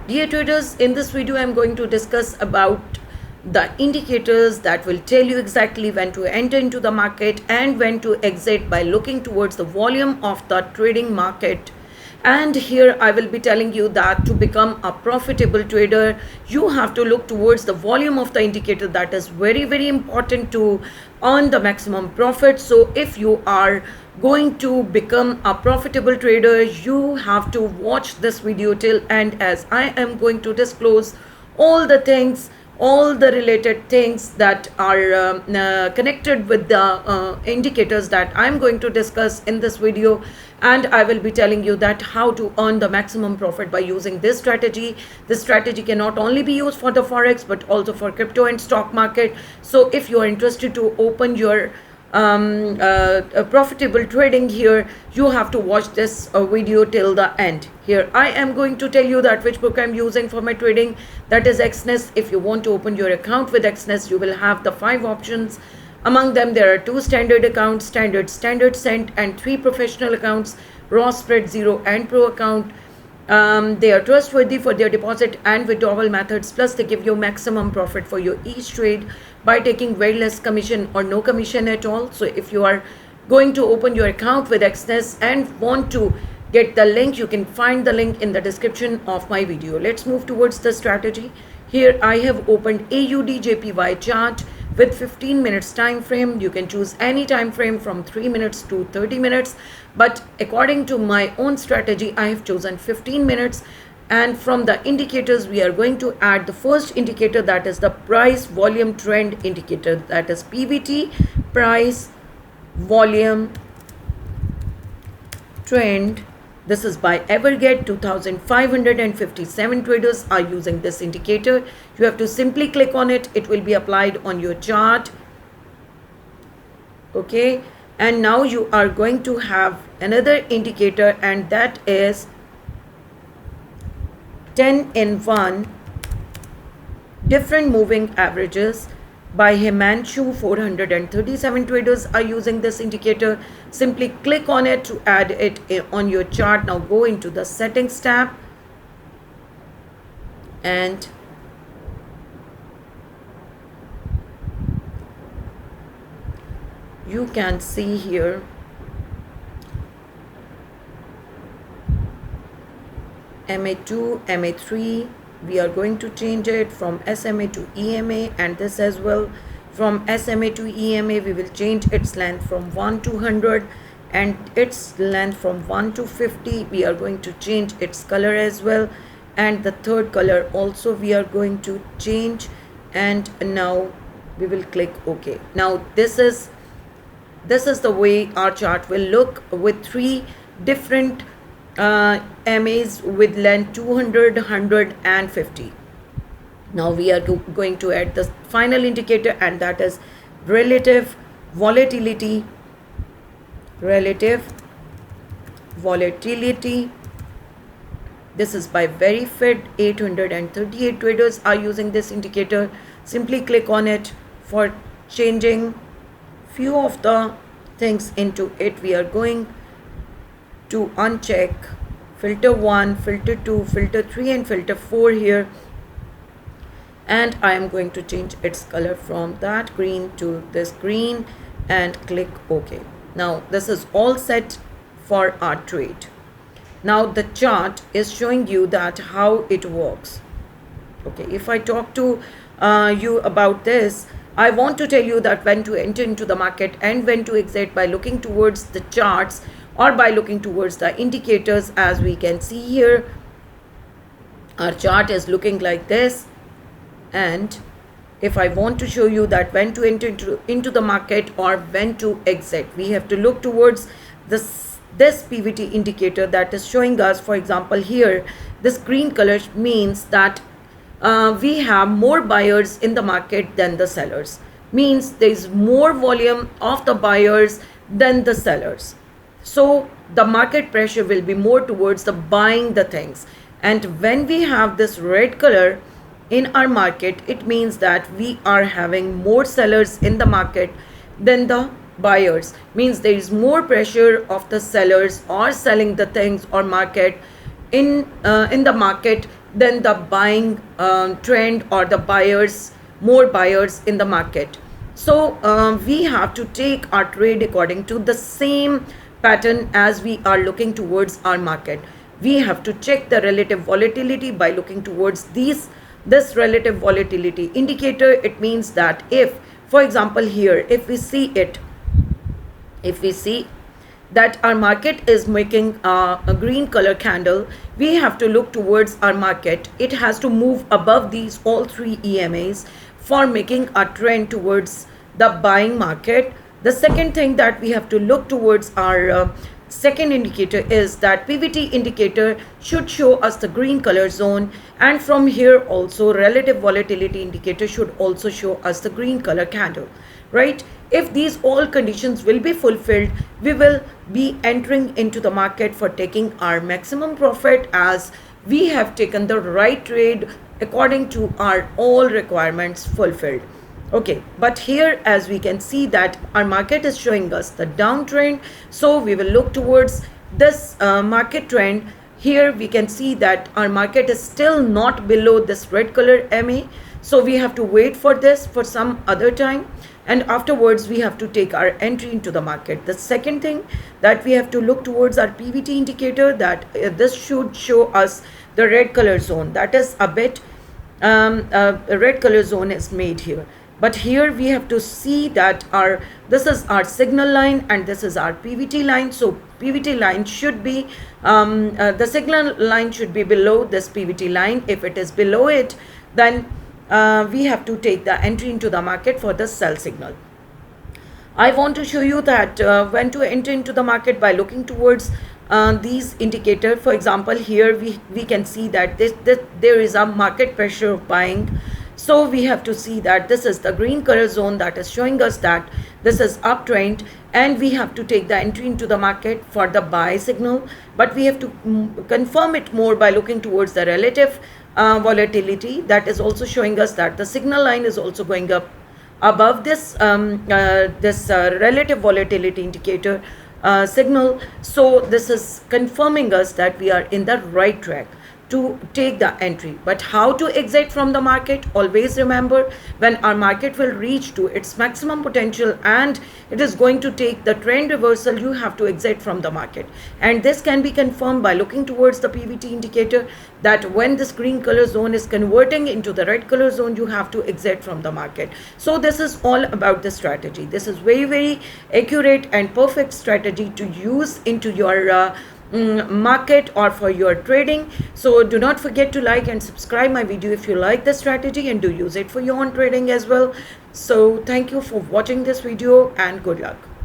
Dear traders, in this video I'm going to discuss about the indicators that will tell you exactly when to enter into the market and when to exit by looking towards the volume of the trading market. And here I will be telling you that to become a profitable trader, you have to look towards the volume of the indicator. That is very important to earn the maximum profit. So if you are going to become a profitable trader, you have to watch this video till end, as I am going to disclose all the things, all the related things that are connected with the indicators that I'm going to discuss in this video. And I will be telling you that how to earn the maximum profit by using this strategy. This strategy can not only be used for the forex but also for crypto and stock market. So if you are interested to open your profitable trading here, you have to watch this video till the end. Here I am going to tell you that which book I'm using for my trading, that is XNES. If you want to open your account with XNES, you will have the 5 options. Among them there are 2 standard accounts, standard cent, and 3 professional accounts, raw, spread, zero and pro account. They are trustworthy for their deposit and withdrawal methods, plus they give you maximum profit for your each trade by taking very less commission or no commission at all. So if you are going to open your account with XNES and want to get the link, you can find the link in the description of my video. Let's move towards the strategy. Here I have opened AUD JPY chart with 15 minutes time frame. You can choose any time frame from 3 minutes to 30 minutes, but according to my own strategy I have chosen 15 minutes. And from the indicators we are going to add the first indicator, that is the price volume trend indicator, that is PVT, price volume trend. This is by Everget. 2557 traders are using this indicator. You have to simply click on it. It will be applied on your chart. Okay. And now you are going to have another indicator, and that is 10 in 1 different moving averages by Himanshu. 437 traders are using this indicator. Simply click on it to add it on your chart. Now go into the settings tab and you can see here MA2, MA3. We are going to change it from SMA to EMA, and this as well. From SMA to EMA we will change its length from 1 to 100 and its length from 1 to 50. We are going to change its color as well, and the third color also we are going to change. And now we will click OK. Now this is the way our chart will look, with 3 different MAs with length 200, 100 and 50. Now we are going to add the final indicator, and that is relative volatility. This is by VeryFed. 838 traders are using this indicator. Simply click on it for changing few of the things into it. We are going to uncheck filter 1, filter 2, filter 3 and filter 4 here, and I am going to change its color from that green to this green and click OK. Now this is all set for our trade. Now the chart is showing you that how it works. Okay, if I talk to you about this, I want to tell you that when to enter into the market and when to exit by looking towards the charts or by looking towards the indicators. As we can see here, our chart is looking like this, and if I want to show you that when to enter into the market or when to exit, we have to look towards this PVT indicator that is showing us, for example here, this green color means that we have more buyers in the market than the sellers, means there is more volume of the buyers than the sellers. So the market pressure will be more towards the buying the things. And when we have this red color in our market, it means that we are having more sellers in the market than the buyers, means there is more pressure of the sellers or selling the things or market in the market than the buying trend or the buyers, more buyers in the market. So we have to take our trade according to the same pattern as we are looking towards our market. We have to check the relative volatility by looking towards this relative volatility indicator. It means that if, for example, here, if we see that our market is making a green color candle, we have to look towards our market. It has to move above these all three EMAs for making a trend towards the buying market. The second thing that we have to look towards our second indicator is that PVT indicator should show us the green color zone, and from here also relative volatility indicator should also show us the green color candle, right? If these all conditions will be fulfilled, we will be entering into the market for taking our maximum profit, as we have taken the right trade according to our all requirements fulfilled. Okay, but here as we can see that our market is showing us the downtrend, so we will look towards this market trend. Here we can see that our market is still not below this red color MA, so we have to wait for this for some other time, and afterwards we have to take our entry into the market. The second thing that we have to look towards our PVT indicator, that this should show us the red color zone. That is a bit a red color zone is made here, but here we have to see that this is our signal line and this is our PVT line. So PVT line should be the signal line should be below this PVT line. If it is below it, then we have to take the entry into the market for the sell signal. I want to show you that when to enter into the market by looking towards these indicators. For example, here we can see that there is a market pressure of buying. So we have to see that this is the green color zone that is showing us that this is uptrend, and we have to take the entry into the market for the buy signal. But we have to confirm it more by looking towards the relative volatility. That is also showing us that the signal line is also going up above this relative volatility indicator signal. So this is confirming us that we are in the right track to take the entry. But how to exit from the market? Always remember, when our market will reach to its maximum potential and it is going to take the trend reversal, you have to exit from the market. And this can be confirmed by looking towards the PVT indicator, that when this green color zone is converting into the red color zone, you have to exit from the market. So this is all about the strategy. This is very, very accurate and perfect strategy to use into your market or for your trading. So do not forget to like and subscribe my video if you like the strategy, and do use it for your own trading as well. So thank you for watching this video and good luck.